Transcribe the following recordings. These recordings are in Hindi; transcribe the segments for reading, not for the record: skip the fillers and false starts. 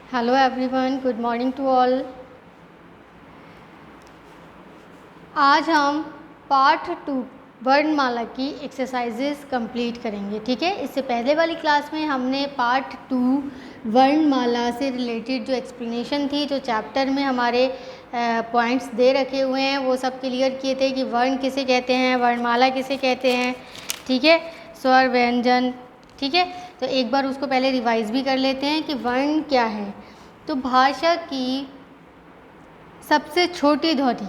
Hello everyone, good morning to all. आज हम पार्ट 2 वर्णमाला की एक्सरसाइजेस कंप्लीट करेंगे। ठीक है, इससे पहले वाली क्लास में हमने पार्ट 2 वर्णमाला से रिलेटेड जो एक्सप्लेनेशन थी, जो चैप्टर में हमारे पॉइंट्स दे रखे हुए हैं, वो सब क्लियर किए थे कि वर्ण किसे कहते हैं, वर्णमाला किसे कहते हैं। ठीक है, स्वर, व्यंजन। ठीक है, तो एक बार उसको पहले रिवाइज भी कर लेते हैं कि वर्ण क्या है। तो भाषा की सबसे छोटी ध्वनि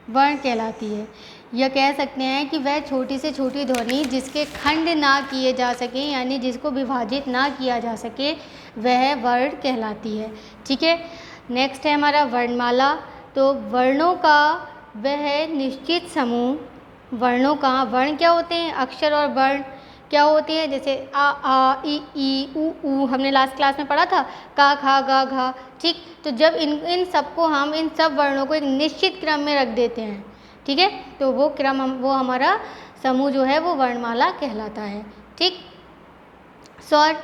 वर्ण कहलाती है, या कह सकते हैं कि वह छोटी से छोटी ध्वनि जिसके खंड ना किए जा सके, यानी जिसको विभाजित ना किया जा सके, वह वर्ण कहलाती है। ठीक है, नेक्स्ट है हमारा वर्णमाला। तो वर्णों का वह निश्चित समूह, वर्णों का, वर्ण क्या होते हैं, अक्षर और वर्ण क्या होते हैं, जैसे आ ई ऊ हमने लास्ट क्लास में पढ़ा था, का खा गा घा। ठीक, तो जब इन सबको हम इन सब वर्णों को एक निश्चित क्रम में रख देते हैं, ठीक है, तो वो क्रम वो हमारा समूह जो है वो वर्णमाला कहलाता है। ठीक, स्वर,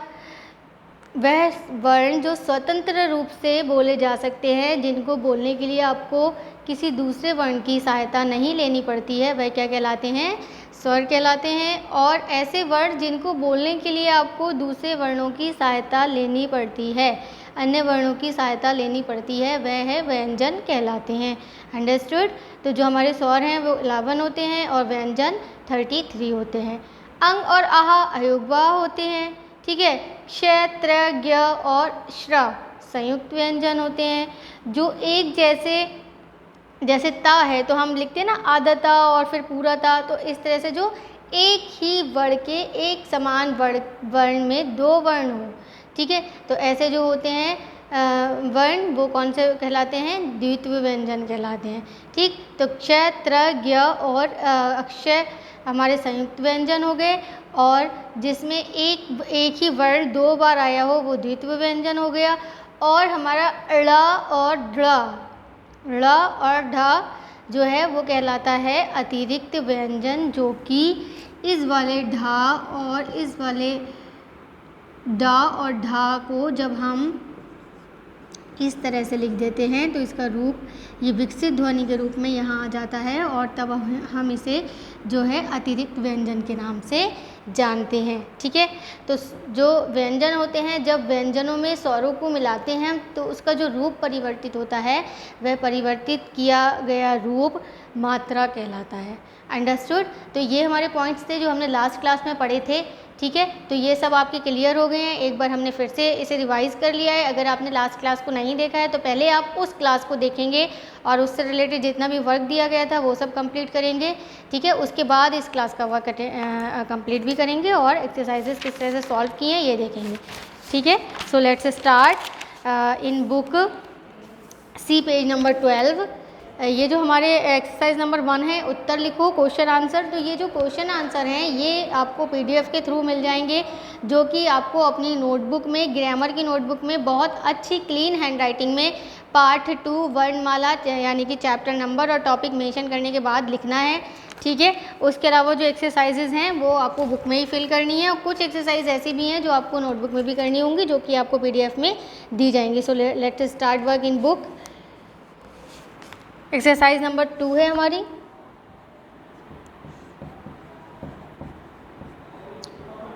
वह वर्ण जो स्वतंत्र रूप से बोले जा सकते हैं, जिनको बोलने के लिए आपको किसी दूसरे वर्ण की सहायता नहीं लेनी पड़ती है, वह क्या कहलाते हैं, स्वर कहलाते हैं। और ऐसे वर्ण जिनको बोलने के लिए आपको दूसरे वर्णों की सहायता लेनी पड़ती है, अन्य वर्णों की सहायता लेनी पड़ती है, वह है व्यंजन कहलाते हैं। अंडरस्टूड। तो जो हमारे स्वर हैं वो 11 होते हैं और व्यंजन 33 होते हैं। अंग और आहा अयोगवाह होते हैं। ठीक है, क्ष, त्र, ज्ञ और श्र संयुक्त व्यंजन होते हैं, जो एक जैसे ता है तो हम लिखते हैं ना आदता और फिर पूरा ता, तो इस तरह से जो एक ही वर्ण के एक समान वर्ण में दो वर्ण हो। ठीक है, तो ऐसे जो होते हैं वर्ण, वो कौन से कहलाते हैं, द्वित्व व्यंजन कहलाते हैं। ठीक, तो क्ष, त्र, ज्ञ और अक्षय हमारे संयुक्त व्यंजन हो गए, और जिसमें एक ही वर्ण दो बार आया हो वो द्वित्व व्यंजन हो गया। और हमारा ळ और ढ, और ढ जो है वो कहलाता है अतिरिक्त व्यंजन, जो कि इस वाले ढा और इस वाले डा और ढा को जब हम इस तरह से लिख देते हैं तो इसका रूप ये विकसित ध्वनि के रूप में यहाँ आ जाता है, और तब हम इसे जो है अतिरिक्त व्यंजन के नाम से जानते हैं। ठीक है, तो जो व्यंजन होते हैं, जब व्यंजनों में स्वरों को मिलाते हैं तो उसका जो रूप परिवर्तित होता है, वह परिवर्तित किया गया रूप मात्रा कहलाता है। अंडरस्टूड। तो ये हमारे पॉइंट्स थे जो हमने लास्ट क्लास में पढ़े थे। ठीक है, तो ये सब आपके क्लियर हो गए हैं। एक बार हमने फिर से इसे रिवाइज कर लिया है। अगर आपने लास्ट क्लास को नहीं देखा है तो पहले आप उस क्लास को देखेंगे और उससे रिलेटेड जितना भी वर्क दिया गया था वो सब कंप्लीट करेंगे। ठीक है, उसके बाद इस क्लास का वर्क कंप्लीट भी करेंगे और एक्सरसाइजेस किस तरह से सॉल्व किए हैं ये देखेंगे। ठीक है, so let's start in book C, page number 12। ये जो हमारे एक्सरसाइज नंबर 1 है, उत्तर लिखो, क्वेश्चन आंसर। तो ये जो क्वेश्चन आंसर हैं ये आपको पीडीएफ के थ्रू मिल जाएंगे, जो कि आपको अपनी नोटबुक में, ग्रामर की नोटबुक में बहुत अच्छी क्लीन हैंडराइटिंग में पार्ट 2 वर्णमाला यानी कि चैप्टर नंबर और टॉपिक मेंशन करने के बाद लिखना है। ठीक है, उसके अलावा जो एक्सरसाइजेज हैं वो आपको बुक में ही फिल करनी है, और कुछ एक्सरसाइज ऐसी भी हैं जो आपको नोटबुक में भी करनी होंगी, जो कि आपको पीडीएफ में दी जाएंगी। सो let's start work in book. Exercise number 2 है हमारी,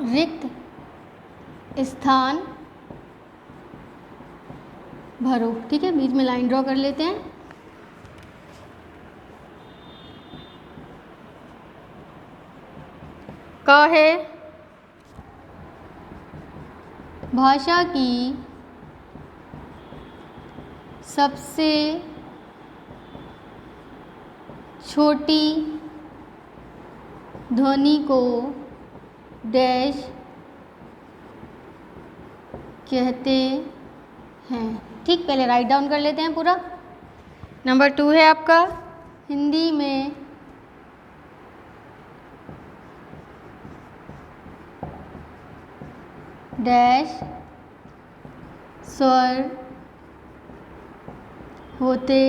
रिक्त स्थान भरो। ठीक है, बीच में लाइन ड्रॉ कर लेते हैं। का है भाषा की सबसे छोटी ध्वनि को डैश कहते हैं। ठीक, पहले राइट डाउन कर लेते हैं पूरा। नंबर 2 है आपका, हिंदी में डैश स्वर होते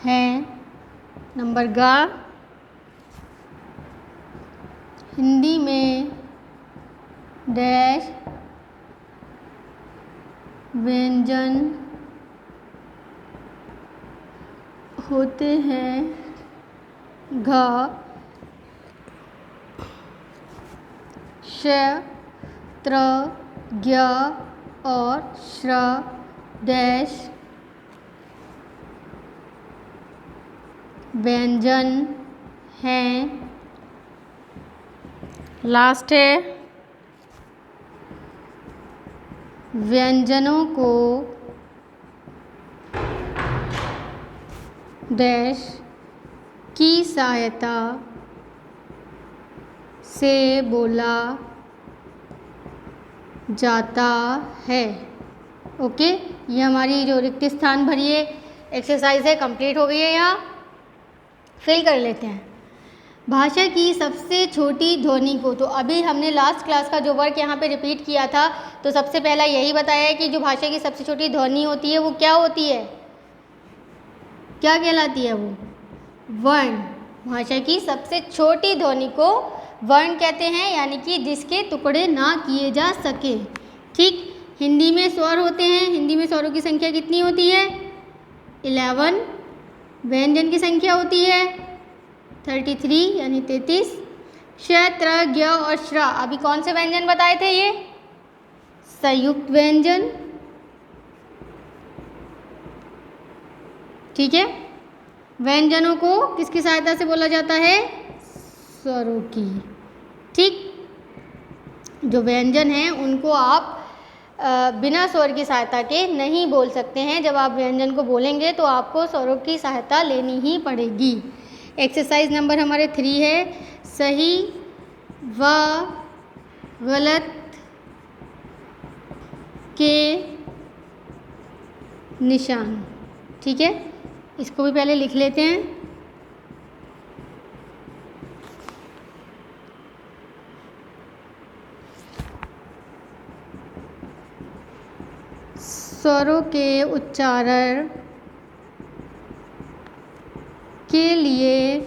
हैं। नंबर गा, हिंदी में डैश व्यंजन होते हैं घ, श, त्र, ज्ञ और श्र डैश व्यंजन हैं। लास्ट है व्यंजनों को डैश की सहायता से बोला जाता है। ओके, ये हमारी जो रिक्त स्थान भरिए एक्सरसाइज है कंप्लीट हो गई है। यहाँ फिल कर लेते हैं। भाषा की सबसे छोटी ध्वनि को, तो अभी हमने लास्ट क्लास का जो वर्क यहाँ पे रिपीट किया था, तो सबसे पहला यही बताया है कि जो भाषा की सबसे छोटी ध्वनि होती है वो क्या होती है, क्या कहलाती है वो, वर्ण। भाषा की सबसे छोटी ध्वनि को वर्ण कहते हैं, यानी कि जिसके टुकड़े ना किए जा सके। ठीक, हिंदी में स्वर होते हैं, हिंदी में स्वरों की संख्या कितनी होती है, 11। व्यंजन की संख्या होती है 33 यानी 33। श, त्र, ज्ञ और श्र, अभी कौन से व्यंजन बताए थे, ये संयुक्त व्यंजन। ठीक है, व्यंजनों को किसकी सहायता से बोला जाता है, स्वरों की। ठीक, जो व्यंजन हैं उनको आप बिना स्वर की सहायता के नहीं बोल सकते हैं। जब आप व्यंजन को बोलेंगे तो आपको स्वरों की सहायता लेनी ही पड़ेगी। एक्सरसाइज नंबर हमारे 3 है सही व गलत के निशान। ठीक है, इसको भी पहले लिख लेते हैं। स्वरों के उच्चारण के लिए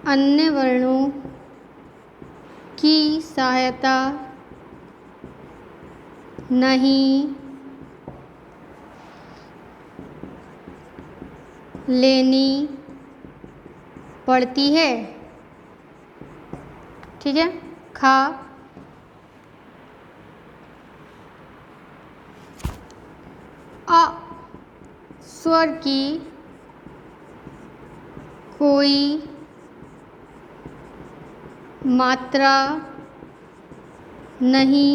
अन्य वर्णों की सहायता नहीं लेनी पड़ती है। ठीक है, खा, अ स्वर की कोई मात्रा नहीं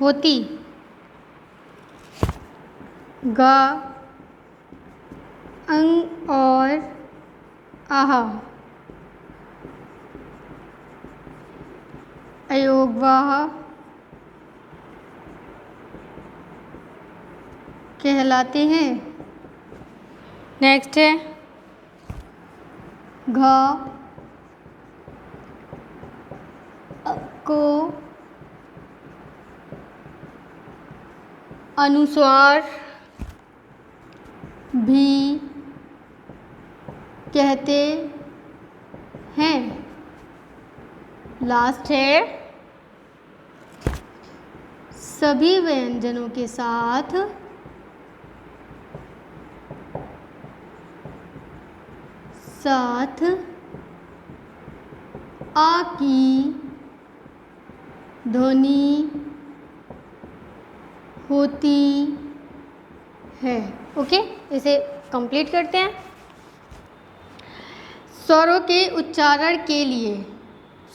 होती। ग, अंग और आह अयोगवाह कहलाते हैं। नेक्स्ट है घ को अनुस्वार भी कहते हैं। लास्ट है सभी व्यंजनों के साथ आ की ध्वनि होती है। ओके, इसे कंप्लीट करते हैं। स्वरों के उच्चारण के लिए,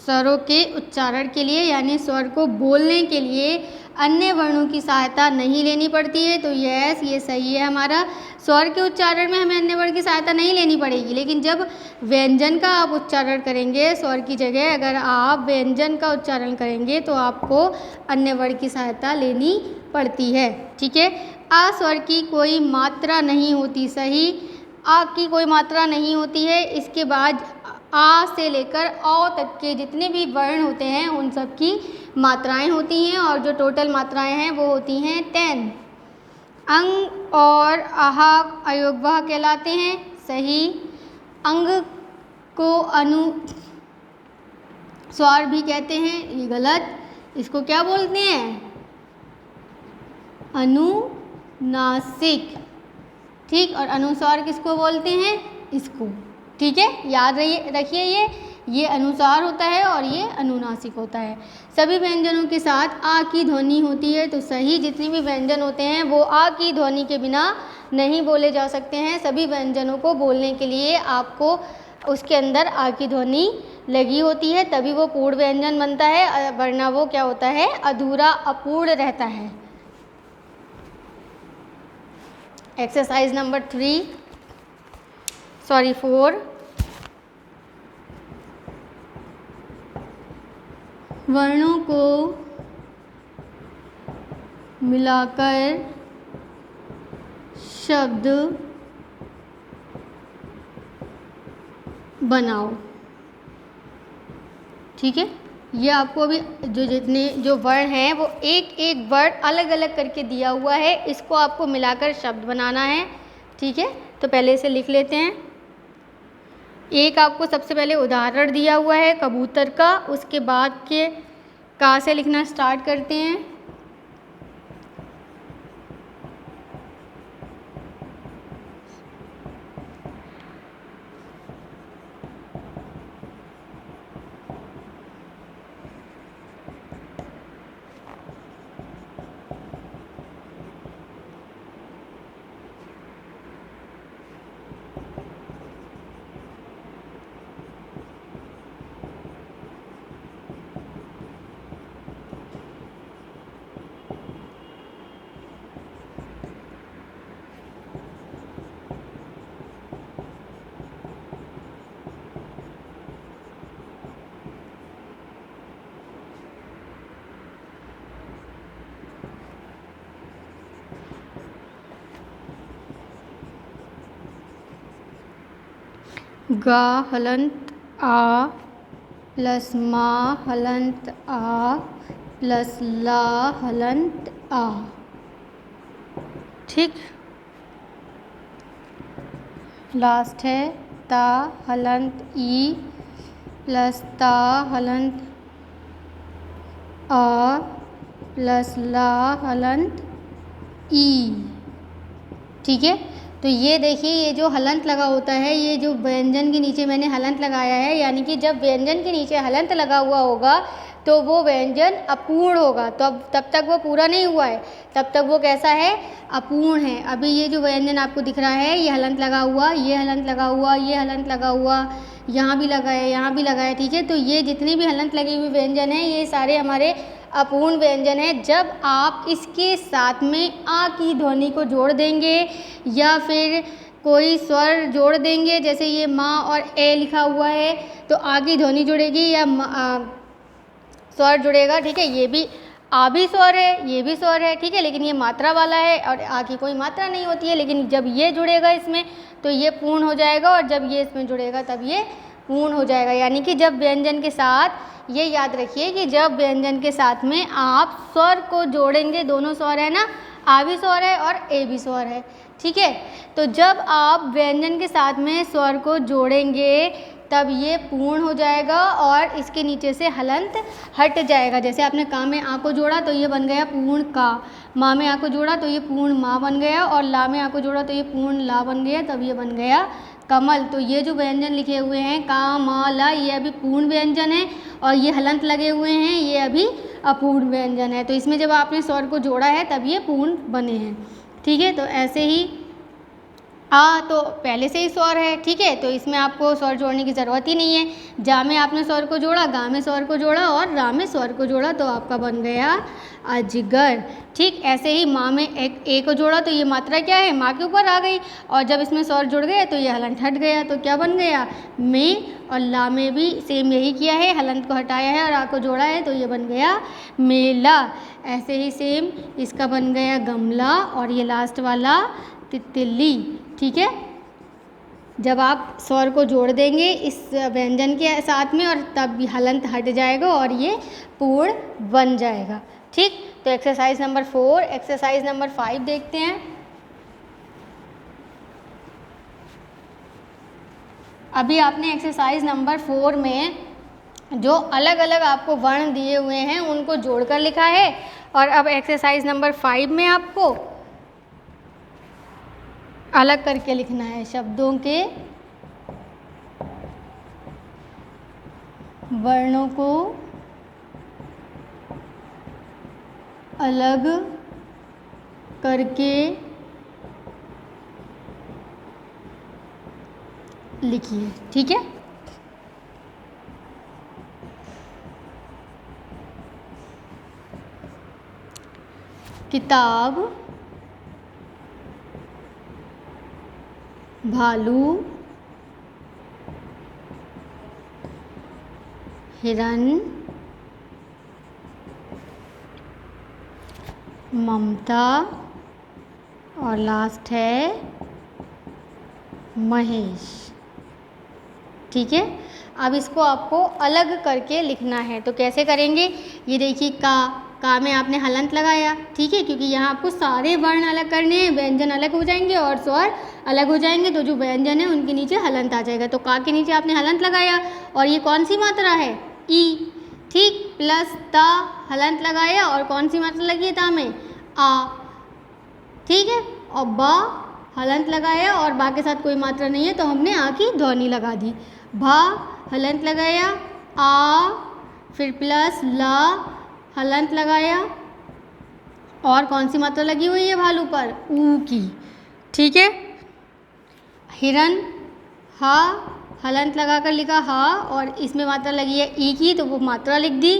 स्वरों के उच्चारण के लिए यानी स्वर को बोलने के लिए अन्य वर्णों की सहायता नहीं लेनी पड़ती है। तो यस, ये सही है हमारा। स्वर के उच्चारण में हमें अन्य वर्ण की सहायता नहीं लेनी पड़ेगी, लेकिन जब व्यंजन का आप उच्चारण करेंगे, स्वर की जगह अगर आप व्यंजन का उच्चारण करेंगे तो आपको अन्य वर्ण की सहायता लेनी पड़ती है। ठीक है, आ स्वर की कोई मात्रा नहीं होती। सही, आ की कोई मात्रा नहीं होती है। इसके बाद आ से लेकर औ तक के जितने भी वर्ण होते हैं उन सब की मात्राएं होती हैं, और जो टोटल मात्राएं हैं वो होती हैं 10। अंग और आह अयोगवाह कहलाते हैं। सही, अंग को स्वर भी कहते हैं, ये गलत। इसको क्या बोलते हैं? अनुनासिक। ठीक, और अनुस्वार किसको बोलते हैं? इसको। ठीक है, याद रखिए ये अनुस्वार होता है और ये अनुनासिक होता है। सभी व्यंजनों के साथ आ की ध्वनि होती है, तो सही जितने भी व्यंजन होते हैं वो आ की ध्वनि के बिना नहीं बोले जा सकते हैं। सभी व्यंजनों को बोलने के लिए आपको उसके अंदर आ की ध्वनि लगी होती है, तभी वो पूर्ण व्यंजन बनता है, वरना वो क्या होता है? अधूरा, अपूर्ण रहता है। Exercise number 4। वर्णों को मिलाकर शब्द बनाओ। ठीक है, ये आपको अभी जितने जो वर्ण हैं वो एक एक वर्ण अलग अलग करके दिया हुआ है, इसको आपको मिलाकर शब्द बनाना है। ठीक है, तो पहले इसे लिख लेते हैं। एक आपको सबसे पहले उदाहरण दिया हुआ है कबूतर का, उसके बाद के का से लिखना स्टार्ट करते हैं। गा हलंत आ प्लस मा हलंत आ प्लस ला हलंत आ। ठीक, लास्ट है ता हलंत ई प्लस ता हलंत आ प्लस ला हलंत ई। ठीक है, तो ये देखिए, ये जो हलंत लगा होता है, ये जो व्यंजन के नीचे मैंने हलंत लगाया है, यानी कि जब व्यंजन के नीचे हलंत लगा हुआ होगा तो वो व्यंजन अपूर्ण होगा। तो अब तब तक वो पूरा नहीं हुआ है, तब तक वो कैसा है? अपूर्ण है। अभी ये जो व्यंजन आपको दिख रहा है, ये हलंत लगा हुआ, ये हलंत लगा हुआ, ये हलंत लगा हुआ, यहाँ भी लगा है, यहाँ भी लगा है। ठीक है, तो ये जितने भी हलंत लगे हुए व्यंजन हैं, ये सारे हमारे अपूर्ण व्यंजन है। जब आप इसके साथ में आ की ध्वनि को जोड़ देंगे या फिर कोई स्वर जोड़ देंगे, जैसे ये माँ और ए लिखा हुआ है, तो आ की ध्वनि जुड़ेगी या स्वर जुड़ेगा। ठीक है, ये भी आ भी स्वर है, ये भी स्वर है। ठीक है, लेकिन ये मात्रा वाला है और आ की कोई मात्रा नहीं होती है, लेकिन जब ये जुड़ेगा इसमें तो ये पूर्ण हो जाएगा, और जब ये इसमें जुड़ेगा तब ये पूर्ण हो जाएगा। यानी कि जब व्यंजन के साथ, ये याद रखिए कि जब व्यंजन के साथ में आप स्वर को जोड़ेंगे, दोनों स्वर है ना, आ भी स्वर है और ए भी स्वर है। ठीक है, तो जब आप व्यंजन के साथ में स्वर को जोड़ेंगे तब ये पूर्ण हो जाएगा और इसके नीचे से हलंत हट जाएगा। जैसे आपने का में आ को जोड़ा तो ये बन गया पूर्ण का, माँ में आ को जोड़ा तो ये पूर्ण माँ बन गया, और ला में आ को जोड़ा तो ये पूर्ण ला बन गया, तब ये बन गया कमल। तो ये जो व्यंजन लिखे हुए हैं का मा ला, ये अभी पूर्ण व्यंजन है, और ये हलंत लगे हुए हैं, ये अभी अपूर्ण व्यंजन है। तो इसमें जब आपने स्वर को जोड़ा है तब ये पूर्ण बने हैं। ठीक है, तो ऐसे ही आ तो पहले से ही स्वर है। ठीक है, तो इसमें आपको स्वर जोड़ने की ज़रूरत ही नहीं है। जा में आपने स्वर को जोड़ा, गा में स्वर को जोड़ा और रा में स्वर को जोड़ा, तो आपका बन गया अजगर। ठीक, ऐसे ही माँ में एक ए को जोड़ा तो ये मात्रा क्या है? माँ के ऊपर आ गई, और जब इसमें स्वर जुड़ गए तो ये हलंत हट गया, तो क्या बन गया? में। और ला में भी सेम यही किया है, हलंत को हटाया है और आ को जोड़ा है, तो ये बन गया मेला। ऐसे ही सेम इसका बन गया गमला, और ये लास्ट वाला तितली। ठीक है, जब आप स्वर को जोड़ देंगे इस व्यंजन के साथ में, और तब हलंत हट जाएगा और ये पूर्ण बन जाएगा। ठीक, तो एक्सरसाइज नंबर 4। एक्सरसाइज नंबर 5 देखते हैं। अभी आपने एक्सरसाइज नंबर 4 में जो अलग अलग आपको वर्ण दिए हुए हैं उनको जोड़कर लिखा है। और अब एक्सरसाइज नंबर 5 में आपको अलग करके लिखना है, शब्दों के वर्णों को अलग करके लिखिए, ठीक है। किताब, भालू, हिरन, ममता और लास्ट है महेश, ठीक है। अब इसको आपको अलग करके लिखना है, तो कैसे करेंगे, ये देखिए का में आपने हलंत लगाया, ठीक है, क्योंकि यहाँ आपको सारे वर्ण अलग करने हैं, व्यंजन अलग हो जाएंगे और स्वर अलग हो जाएंगे, तो जो व्यंजन है उनके नीचे हलंत आ जाएगा। तो का के नीचे आपने हलंत लगाया और ये कौन सी मात्रा है, ई, ठीक, प्लस ता, हलंत लगाया और कौन सी मात्रा लगी है ता में, आ, ठीक है, और बा हलंत लगाया और बा के साथ कोई मात्रा नहीं है तो हमने आ की ध्वनि लगा दी। भा हलंत लगाया, आ, फिर प्लस ला हलंत लगाया और कौन सी मात्रा लगी हुई है भालू पर, ऊ की, ठीक है। हिरन, हा हलंत लगाकर लिखा हा और इसमें मात्रा लगी है ई की, तो वो मात्रा लिख दी,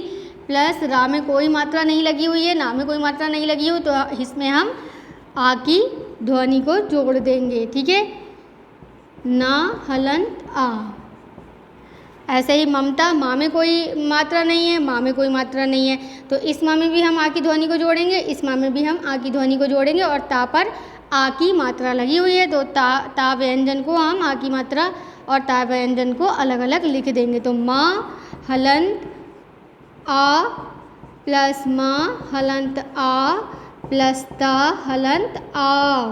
प्लस रा में कोई मात्रा नहीं लगी हुई है, ना में कोई मात्रा नहीं लगी हुई, तो इसमें हम आ की ध्वनि को जोड़ देंगे, ठीक है, ना हलंत आ। ऐसे ही ममता, माँ में कोई मात्रा नहीं है, माँ में कोई मात्रा नहीं है, तो इस माँ में भी हम आ की ध्वनि को जोड़ेंगे, इस माँ में भी हम आ की ध्वनि को जोड़ेंगे और ता पर आ की मात्रा लगी हुई है, तो ता व्यंजन को हम आ की मात्रा और ता व्यंजन को अलग अलग लिख देंगे। तो माँ हलंत आ प्लस माँ हलंत आ प्लस ता हलंत आ,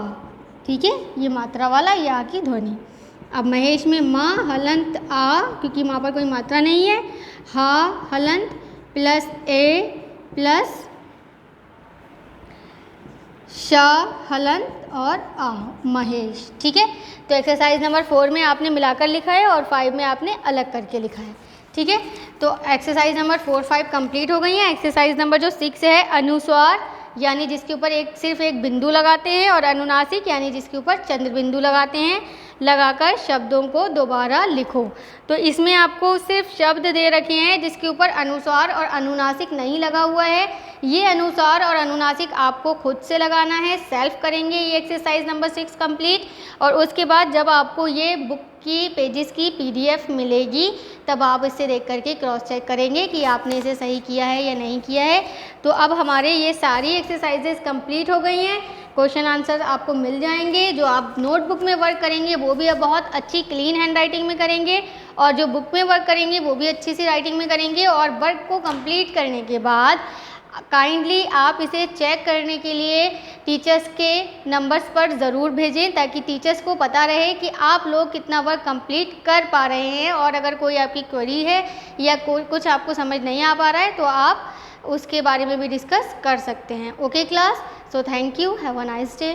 ठीक है, ये मात्रा वाला ये आ की ध्वनि। अब महेश में माँ हलंत आ, क्योंकि माँ पर कोई मात्रा नहीं है, हा हलंत प्लस ए प्लस शा हलंत और आ, महेश, ठीक है। तो एक्सरसाइज नंबर 4 में आपने मिलाकर लिखा है और 5 में आपने अलग करके लिखा है, ठीक है। तो एक्सरसाइज नंबर 4, 5 कंप्लीट हो गई है। एक्सरसाइज नंबर जो 6 है, अनुस्वार यानी जिसके ऊपर सिर्फ एक बिंदु लगाते हैं, और अनुनासिक यानी जिसके ऊपर चंद्र बिंदु लगाते हैं, लगाकर शब्दों को दोबारा लिखो। तो इसमें आपको सिर्फ शब्द दे रखे हैं जिसके ऊपर अनुस्वार और अनुनासिक नहीं लगा हुआ है। ये अनुस्वार और अनुनासिक आपको खुद से लगाना है, सेल्फ करेंगे ये एक्सरसाइज नंबर 6 कंप्लीट। और उसके बाद जब आपको ये बुक की पेजेस की PDF मिलेगी तब आप इसे देख करके क्रॉस चेक करेंगे कि आपने इसे सही किया है या नहीं किया है। तो अब हमारे ये सारी एक्सरसाइजेज कंप्लीट हो गई हैं, क्वेश्चन आंसर आपको मिल जाएंगे। जो आप नोटबुक में वर्क करेंगे वो भी अब बहुत अच्छी क्लीन हैंड राइटिंग में करेंगे, और जो बुक में वर्क करेंगे वो भी अच्छी सी राइटिंग में करेंगे। और वर्क को कंप्लीट करने के बाद काइंडली आप इसे चेक करने के लिए टीचर्स के नंबर्स पर ज़रूर भेजें, ताकि टीचर्स को पता रहे कि आप लोग कितना वर्क कंप्लीट कर पा रहे हैं। और अगर कोई आपकी क्वेरी है या कोई कुछ आपको समझ नहीं आ पा रहा है तो आप उसके बारे में भी डिस्कस कर सकते हैं। Okay class, so thank you, have a nice day.